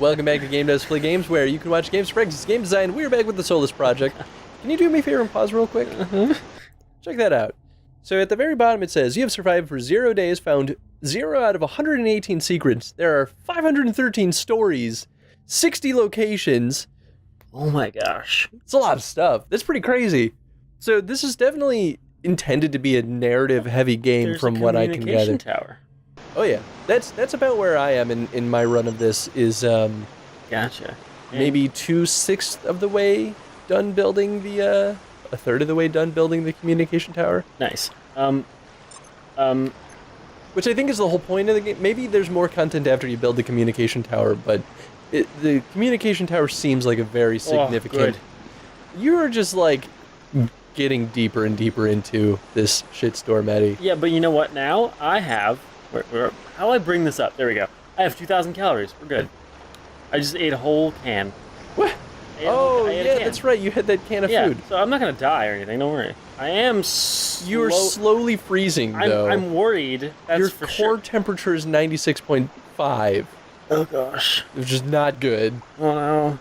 Welcome back to Game Devs Play Games, where you can watch games for practice game design. We're back with the Solus project. Can you do me a favor and pause real quick? Check that out. So at the very bottom it says, you have survived for 0 days, found 0 out of 118 secrets. There are 513 stories, 60 locations. Oh my gosh. It's a lot of stuff. That's pretty crazy. So this is definitely intended to be a narrative-heavy game from what I can gather. There's a communication tower. Oh yeah, that's about where I am in my run of this is Gotcha. maybe 2/6 of the way done building the a third of the way done building the communication tower. Nice. Which I think is the whole point of the game. Maybe there's more content after you build the communication tower, but the communication tower seems like a very significant. You're just like getting deeper and deeper into this shitstorm, Eddie. Yeah, but you know what? Now I have. How do I bring this up? There we go. I have 2,000 calories. We're good. I just ate a whole can. What? Oh, yeah, that's right. You had that can of food. So I'm not going to die or anything. Don't worry. I am You're slowly freezing, though. I'm worried. That's Your for core temperature is 96.5. Oh, gosh. Which is not good. Oh, no.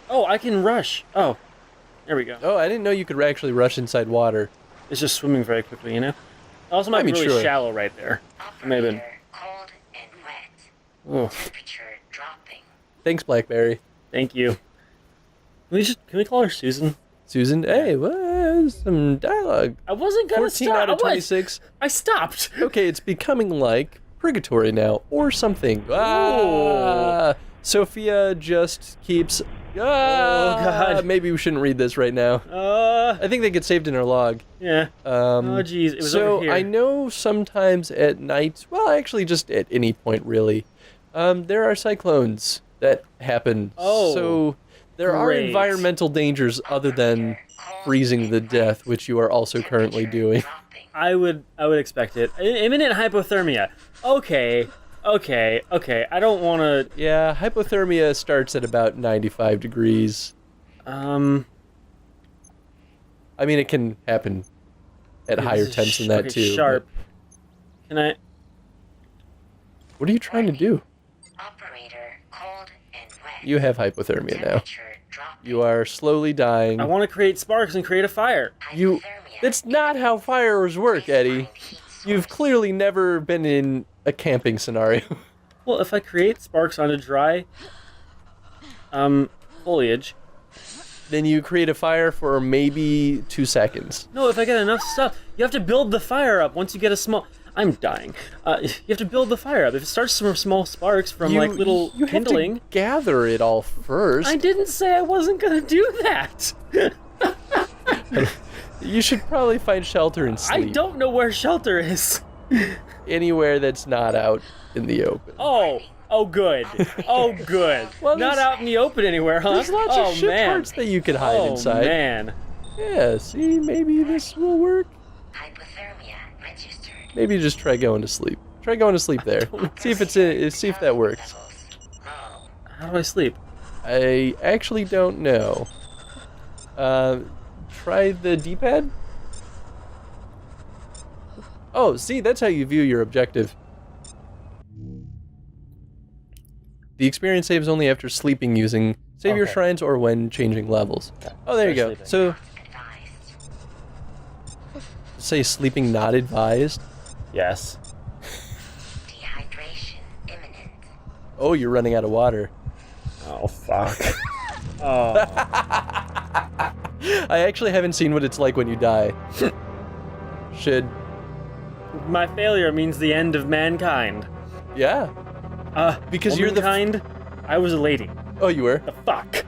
Oh, I can rush. Oh, there we go. Oh, I didn't know you could actually rush inside water. It's just swimming very quickly, you know? Also might be really shallow right there. Maybe. Cold and wet. Oh. Temperature dropping. Thanks, Blackberry. Thank you. Can we call her Susan? Susan, hey, what? Some dialogue. I wasn't gonna 14 stop. out of 26. I stopped. Okay, it's becoming like purgatory now, or something. Ah, Sophia just keeps. Oh God. Maybe we shouldn't read this right now. I think they get saved in our log. Yeah. Oh geez, it was over here. So I know sometimes at night, well, actually just at any point really, there are cyclones that happen. Oh. So there are great. environmental dangers other than freezing to death, which you are also currently doing. I would expect it. Imminent hypothermia. Okay. I don't want to. Yeah, hypothermia starts at about 95 degrees. I mean, it can happen at higher temps than that too. Sharp. Can I? What are you trying to do? Operator, cold and wet. You have hypothermia now. Temperature dropping. You are slowly dying. I want to create sparks and create a fire. You. That's not how fires work, Eddie. You've clearly never been in a camping scenario. Well, if I create sparks on a dry foliage, then you create a fire for maybe 2 seconds. No, if I get enough stuff, you have to build the fire up. Once you get a small, I'm dying. You have to build the fire up. If it starts from small sparks from like little kindling, have to gather it all first. I didn't say I wasn't gonna do that. You should probably find shelter and sleep. I don't know where shelter is. Anywhere that's not out in the open. Oh good. Oh good. Well, not out in the open anywhere, huh? There's lots of shit parts that you could hide inside. Oh man. Yeah, see, maybe this will work. Hypothermia registered. Maybe just try going to sleep. Try going to sleep there. See if see if that works. How do I sleep? I actually don't know. Try the D-pad? Oh, see, that's how you view your objective. The experience saves only after sleeping using Savior Shrines or when changing levels. Oh, there you go. Sleeping. So, say sleeping not advised? Yes. Dehydration imminent. Oh, you're running out of water. Oh fuck. Oh. I actually haven't seen what it's like when you die. Should... My failure means the end of mankind. Yeah. Because you're the... kind. I was a lady. Oh, you were? The fuck.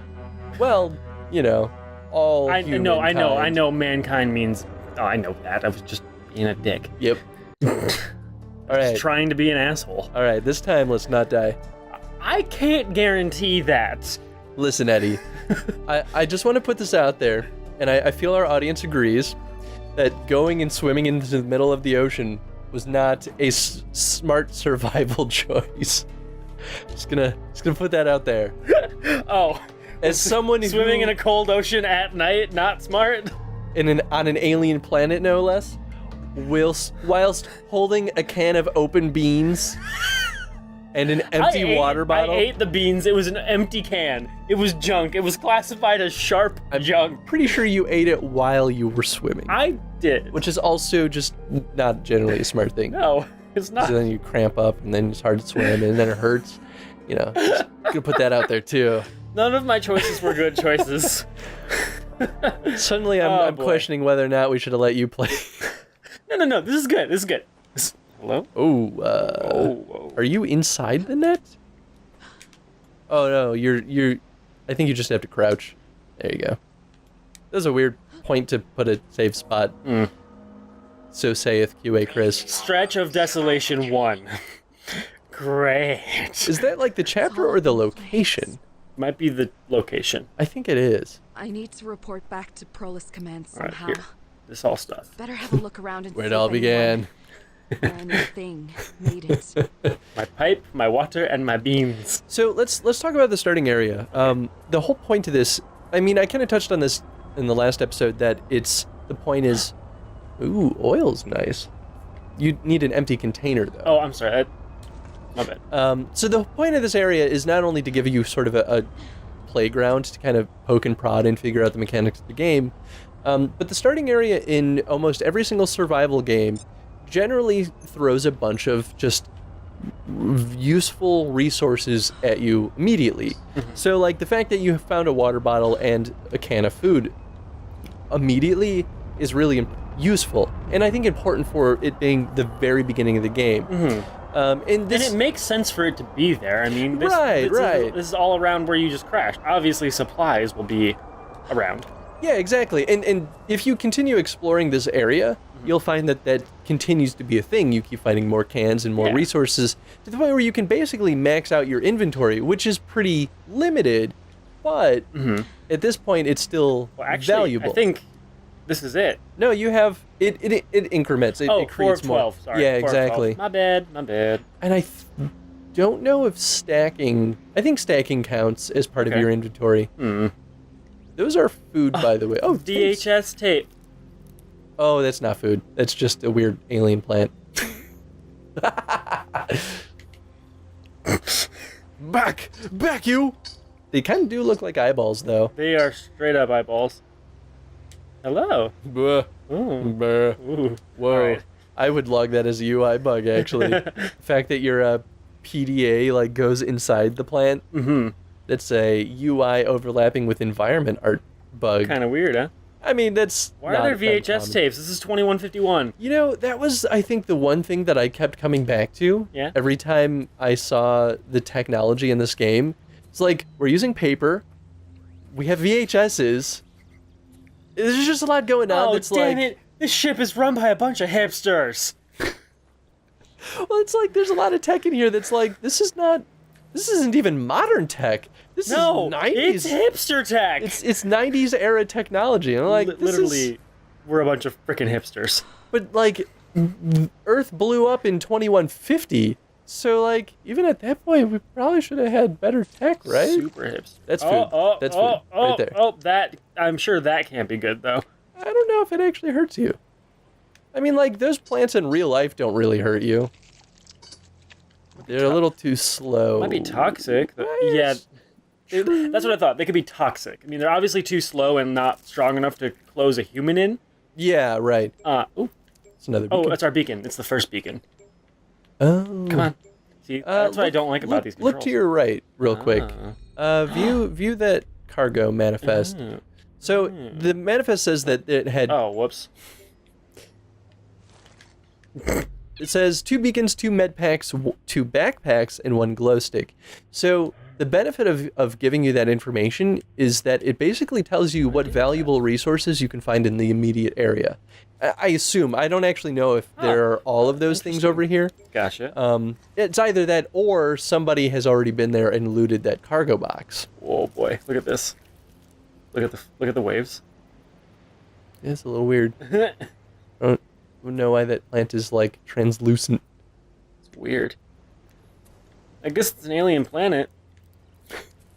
Well, you know, all I humankind. know mankind means... Oh, I know that. I was just being a dick. Yep. Alright. Just trying to be an asshole. Alright, this time let's not die. I can't guarantee that. Listen, Eddie. I just want to put this out there, and I feel our audience agrees, that going and swimming into the middle of the ocean was not a smart survival choice. Just gonna put that out there. Oh. As someone who... Swimming in a cold ocean at night, not smart? On an alien planet, no less, whilst holding a can of open beans And an empty water bottle. I ate the beans. It was an empty can. It was junk. It was classified as sharp junk. Pretty sure you ate it while you were swimming. I did. Which is also just not generally a smart thing. No, it's not. So then you cramp up, and then it's hard to swim, and then it hurts. You know, just gonna put that out there too. None of my choices were good choices. Suddenly, I'm questioning whether or not we should have let you play. No. This is good. Hello? Are you inside the net? Oh no, you're. I think you just have to crouch. There you go. That's a weird point to put a safe spot. So saith QA Chris. Stretch of Desolation 1. Great. Is that like the chapter or the location? Might be the location. I think it is. I need to report back to Prolus Command All right, somehow. here. This all stuff. Better have a look around and Where it see all if began. anything made it. My pipe, my water, and my beans. So let's talk about the starting area. The whole point of this, I mean, I kind of touched on this in the last episode, that the point is, ooh, oil's nice. You need an empty container though. Oh, I'm sorry. My bad. So the point of this area is not only to give you sort of a playground to kind of poke and prod and figure out the mechanics of the game, but the starting area in almost every single survival game generally throws a bunch of just useful resources at you immediately. So like the fact that you have found a water bottle and a can of food immediately is really useful, and I think important for it being the very beginning of the game. And it makes sense for it to be there. I mean, this is all around where you just crashed. Obviously, supplies will be around. Yeah, exactly. And if you continue exploring this area, you'll find that continues to be a thing. You keep finding more cans and more resources to the point where you can basically max out your inventory, which is pretty limited, but at this point, it's still valuable. I think this is it. No, you have it increments. It creates 4 of 12. more. Sorry, yeah, 4 of exactly. 12. My bad. And I don't know if stacking. I think stacking counts as part of your inventory. Those are food, by the way. Oh, DHS tape. Oh, that's not food. That's just a weird alien plant. Back you! They kind of do look like eyeballs, though. They are straight up eyeballs. Hello. Buh. Ooh. Buh. Ooh. Whoa. Right. I would log that as a UI bug, actually. The fact that your PDA like goes inside the plant. That's a UI overlapping with environment art bug. Kind of weird, huh? I mean, that's Why are there VHS uncommon. tapes? This is 2151. You know, that was, I think, the one thing that I kept coming back to. Yeah? Every time I saw the technology in this game. It's like, we're using paper. We have VHSs. There's just a lot going on. Oh, damn it. This ship is run by a bunch of hipsters. Well, it's like, there's a lot of tech in here that's like, this isn't even modern tech. This is 90s. It's hipster tech. It's 90s era technology. And I'm like, literally, we're a bunch of freaking hipsters. But like, Earth blew up in 2150. So like, even at that point, we probably should have had better tech, right? Super hipster. That's food. That's food. Right there. I'm sure that can't be good though. I don't know if it actually hurts you. I mean, like, those plants in real life don't really hurt you. They're a little too slow. Might be toxic. Yeah. That's what I thought. They could be toxic. I mean, they're obviously too slow and not strong enough to close a human in. Yeah, right. Ooh. It's another beacon. Oh, that's our beacon. It's the first beacon. Oh. Come on. See, that's what I don't like about these controls. Look to your right, real quick. View that cargo manifest. So the manifest says that it had. Oh, whoops. It says 2 beacons, 2 med packs, 2 backpacks, and 1 glow stick. So the benefit of giving you that information is that it basically tells you what valuable resources you can find in the immediate area. I assume. I don't actually know if there are all of those things over here. Gotcha. It's either that or somebody has already been there and looted that cargo box. Oh boy, look at this. Look at the waves. Yeah, it's a little weird. I don't know why that plant is like translucent. It's weird. I guess it's an alien planet.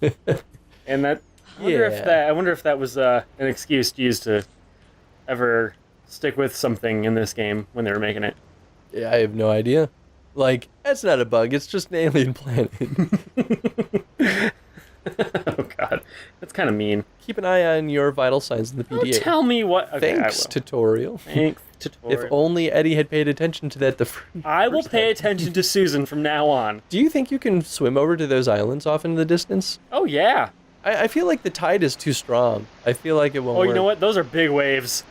And that I wonder if that was an excuse used to ever stick with something in this game when they were making it. Yeah, I have no idea. Like, that's not a bug, it's just an alien planet. Oh god, that's kind of mean. Keep an eye on your vital signs in the Don't PDA. tell me what. Okay, Thanks, tutorial. Thanks, tutorial. If only Eddie had paid attention to that the I will first pay time. attention to Susan from now on. Do you think you can swim over to those islands off in the distance? Oh yeah. I feel like the tide is too strong. I feel like it won't Oh, work. you know what? Those are big waves.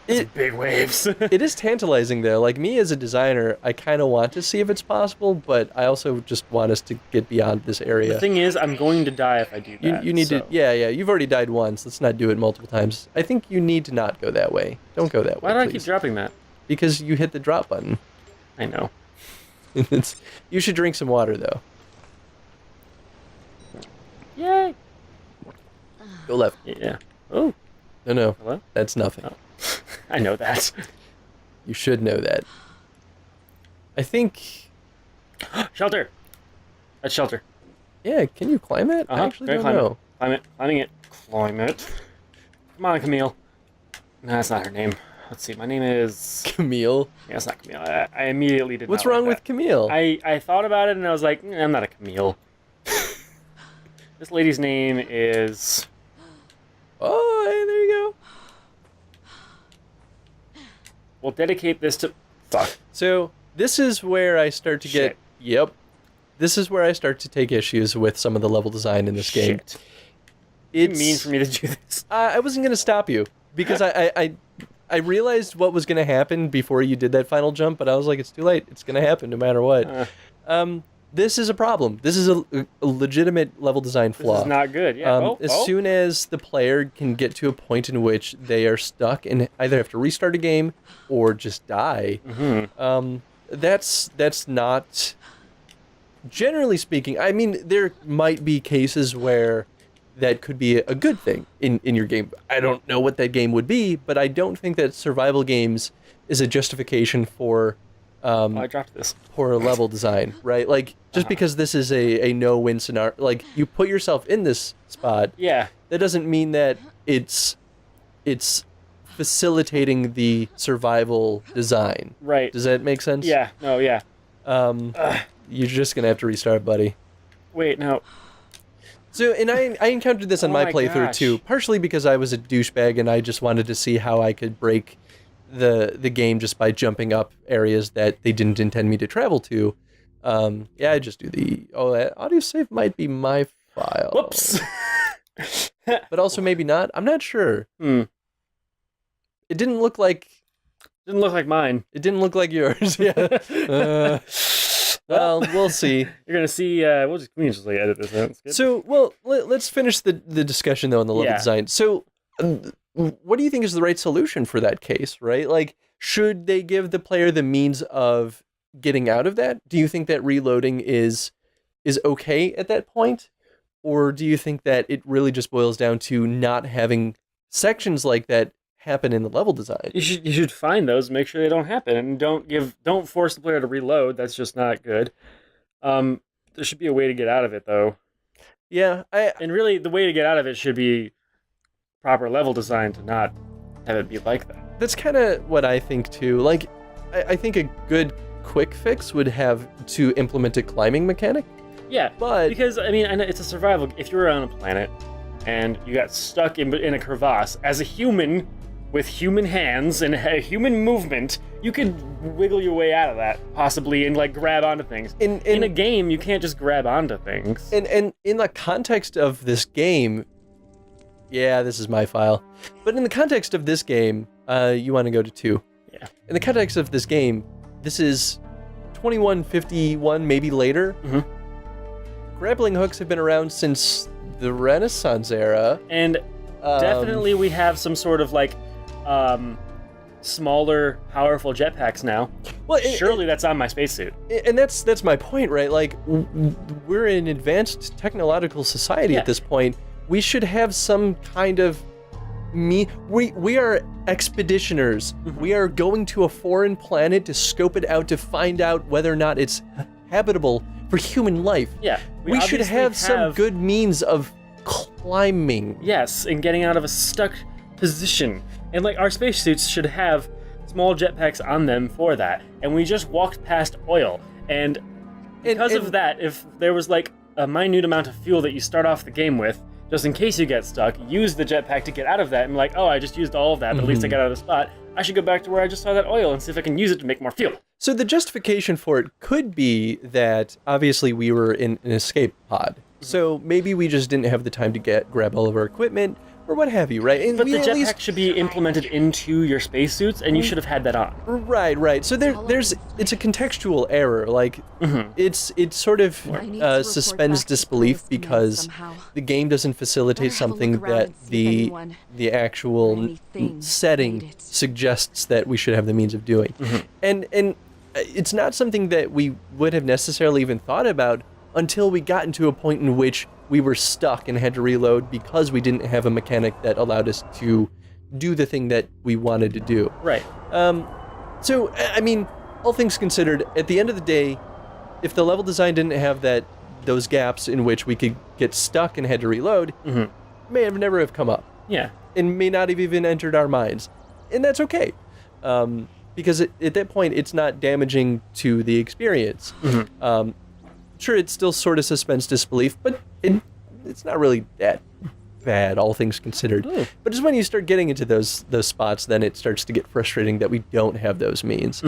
Those are big waves. It is tantalizing, though. Like, me as a designer, I kind of want to see if it's possible, but I also just want us to get beyond this area. The thing is, I'm going to die if I do that. You need so. to... Yeah, you've already died once. Let's not do it multiple times. I think you need to not go that way. Don't go that way, Why do I please. keep dropping that? Because you hit the drop button. I know. You should drink some water, though. Yay! Go left. Yeah. Oh, No. hello? That's nothing. Oh. I know that. You should know that. I think... Shelter! That's shelter. Yeah, can you climb it? I actually don't know. Climbing it. Climb it. Come on, Camille. No, that's not her name. Let's see, my name is... Camille. Yeah, it's not Camille. I immediately did What's not like wrong with that. Camille? I thought about it and I was like, I'm not a Camille. This lady's name is... Oh, hey, there you go. We'll dedicate this to... Fuck. So, this is where I start to get... Shit. Yep. This is where I start to take issues with some of the level design in this game. Shit. It's mean for me to do this. I wasn't going to stop you, because I realized what was going to happen before you did that final jump, but I was like, it's too late. It's going to happen no matter what. This is a problem. This is a legitimate level design flaw. This is not good. Yeah. As soon as the player can get to a point in which they are stuck and either have to restart a game or just die, that's not... Generally speaking, I mean, there might be cases where that could be a good thing in your game. I don't know what that game would be, but I don't think that survival games is a justification for I dropped this. poor level design, right? Like, just because this is a no-win scenario, like, you put yourself in this spot, Yeah. that doesn't mean that it's facilitating the survival design. Right. Does that make sense? Yeah. No, yeah. You're just gonna have to restart, buddy. Wait, no. So, and I encountered this on Oh my my playthrough gosh. too, partially because I was a douchebag and I just wanted to see how I could break the game just by jumping up areas that they didn't intend me to travel to. Yeah, I just do that audio save might be my file. Whoops. But also maybe not. I'm not sure. Hmm. It didn't look like Didn't look like mine. It didn't look like yours. Yeah. Well, we'll see. You're gonna see. We can just like edit this out. Skip. So, well, let's finish the discussion though on the level Yeah. design. So, what do you think is the right solution for that case? Right? Like, should they give the player the means of getting out of that? Do you think that reloading is okay at that point, or do you think that it really just boils down to not having sections like that happen in the level design? You should find those, make sure they don't happen, and don't force the player to reload. That's just not good. There should be a way to get out of it though. Yeah, And really, the way to get out of it should be proper level design to not have it be like that. that's kind of what I think too. Like, I think a good quick fix would have to implement a climbing mechanic. Yeah, But because I mean, I know it's a survival. If you were on a planet and you got stuck in a crevasse as a human with human hands and a human movement, you could wiggle your way out of that possibly and like grab onto things. In a game, you can't just grab onto things. And in the context of this game, yeah, this is my file. But in the context of this game, you want to go to 2. Yeah. In the context of this game, this is 2151, maybe later. Mhm. Grappling hooks have been around since the Renaissance era. And definitely we have some sort of like smaller, powerful jetpacks now. Well, Surely that's on my spacesuit. and that's my point, right? Like, we're an advanced technological society Yeah. at this point. We should have some kind of we are expeditioners. We are going to a foreign planet to scope it out to find out whether or not it's habitable for human life. Yeah. We should obviously have some good means of climbing. Yes, and getting out of a stuck position. And like our spacesuits should have small jetpacks on them for that. And we just walked past oil. And because of that, if there was like a minute amount of fuel that you start off the game with, just in case you get stuck, use the jetpack to get out of that, and like, oh, I just used all of that, but at least I got out of the spot. I should go back to where I just saw that oil and see if I can use it to make more fuel. So the justification for it could be that obviously we were in an escape pod. So maybe we just didn't have the time to grab all of our equipment or what have you, right? And But we the at jetpack least- should be implemented into your spacesuits, and you should have had that on. Right. So it's a contextual error. Like it's sort of I need to report suspends back to disbelief Solus Command because somehow. the game doesn't facilitate Better have a something look around that and see if anyone the actual or anything setting made it. suggests that we should have the means of doing. And it's not something that we would have necessarily even thought about until we got into a point in which we were stuck and had to reload because we didn't have a mechanic that allowed us to do the thing that we wanted to do. Right. So, I mean, all things considered, at the end of the day, if the level design didn't have those gaps in which we could get stuck and had to reload, may have never have come up. Yeah. And may not have even entered our minds. And that's okay. Because at that point, it's not damaging to the experience. Sure, it still sort of suspends disbelief, but it's not really that bad, all things considered. But just when you start getting into those spots, then it starts to get frustrating that we don't have those means.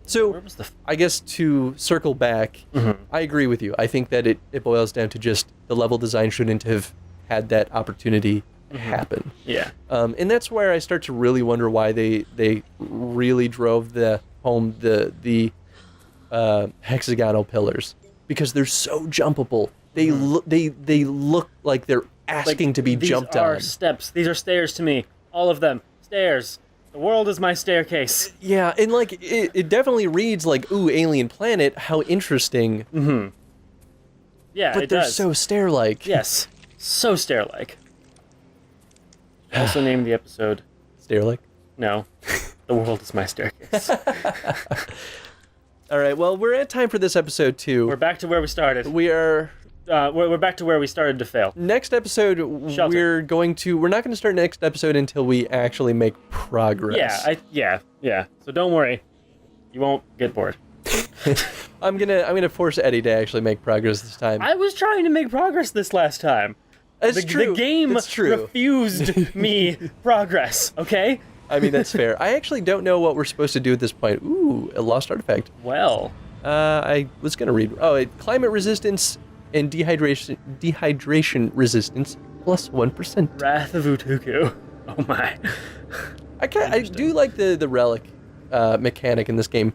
So Where was the I guess to circle back, I agree with you. I think that it boils down to just the level design shouldn't have had that opportunity happen. Yeah. And that's where I start to really wonder why they really drove home the hexagonal pillars, because they're so jumpable. They look like they're asking to be jumped These are on. steps. These are stairs to me. All of them. Stairs. The world is my staircase. Yeah, and like it definitely reads like, ooh, alien planet, how interesting. Yeah, But it they're does. so stair-like. Yes. So stair-like. Also name the episode. Stair-like. No. The world is my staircase. All right, well, we're at time for this episode too. We're back to where we started. We are We're back to where we started to fail. next episode. Shelter. We're not going to start next episode until we actually make progress. Yeah. So don't worry. You won't get bored. I'm gonna force Eddie to actually make progress this time. I was trying to make progress this last time. It's true. The game It's true. refused me progress, okay? I mean, that's fair. I actually don't know what we're supposed to do at this point. Ooh, a lost artifact. Well, I was gonna read. Oh, climate resistance and dehydration resistance plus 1%. Wrath of Utuku. Oh my. I do like the relic mechanic in this game.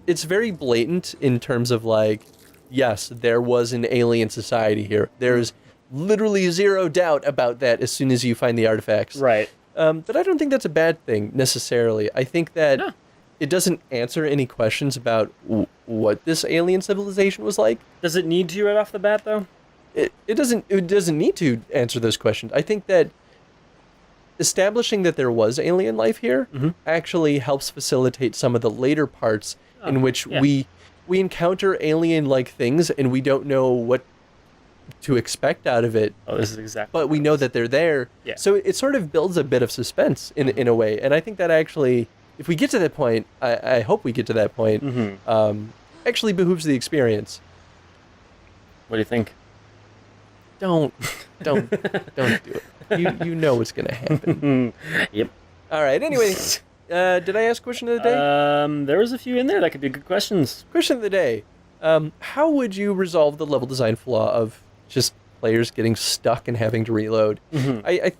It's very blatant in terms of like, yes, there was an alien society here. There's literally zero doubt about that as soon as you find the artifacts. Right. But I don't think that's a bad thing necessarily. I think that No. it doesn't answer any questions about what this alien civilization was like. Does it need to right off the bat, though? It doesn't need to answer those questions. I think that establishing that there was alien life here actually helps facilitate some of the later parts in which yeah. we encounter alien-like things and we don't know what to expect out of it, Oh, this is exactly. but we know that they're there. Yeah. So it sort of builds a bit of suspense in a way. And I think that actually, if we get to that point, I hope we get to that point, actually behooves the experience. What do you think? Don't do it. You know what's going to happen. Yep. All right, anyway, did I ask question of the day? There was a few in there that could be good questions. Question of the day. How would you resolve the level design flaw of just players getting stuck and having to reload? I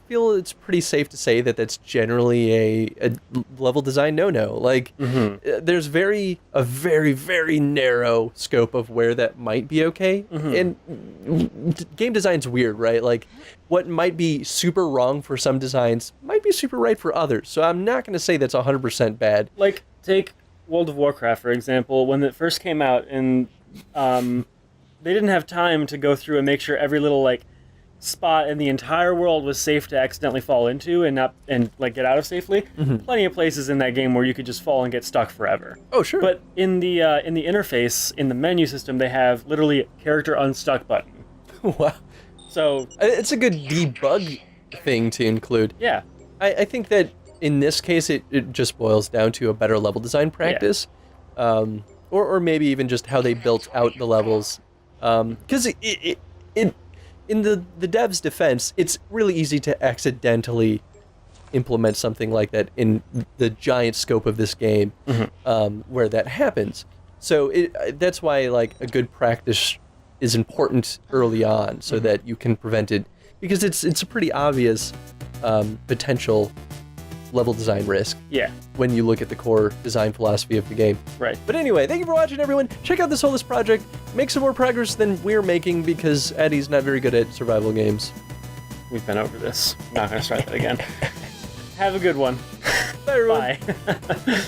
feel it's pretty safe to say that that's generally a level design no-no. Like, there's a very, very narrow scope of where that might be okay. And game design's weird, right? Like, what might be super wrong for some designs might be super right for others. So I'm not going to say that's 100% bad. Like, take World of Warcraft, for example. When it first came out, and they didn't have time to go through and make sure every little, like, spot in the entire world was safe to accidentally fall into and get out of safely. Plenty of places in that game where you could just fall and get stuck forever. Oh, sure. But in the interface, in the menu system, they have literally a character unstuck button. Wow. So It's a good debug thing to include. yeah, I think that in this case, it just boils down to a better level design practice. or maybe even just how they built out the levels. Because it in the devs' defense, it's really easy to accidentally implement something like that in the giant scope of this game, where that happens. So that's why like a good practice is important early on, so that you can prevent it, because it's a pretty obvious potential level design risk. Yeah. When you look at the core design philosophy of the game. Right. But anyway, thank you for watching, everyone. Check out the Solus project. Make some more progress than we're making, because Eddie's not very good at survival games. We've been over this. Not gonna start that again. Have a good one. Bye, everyone. Bye.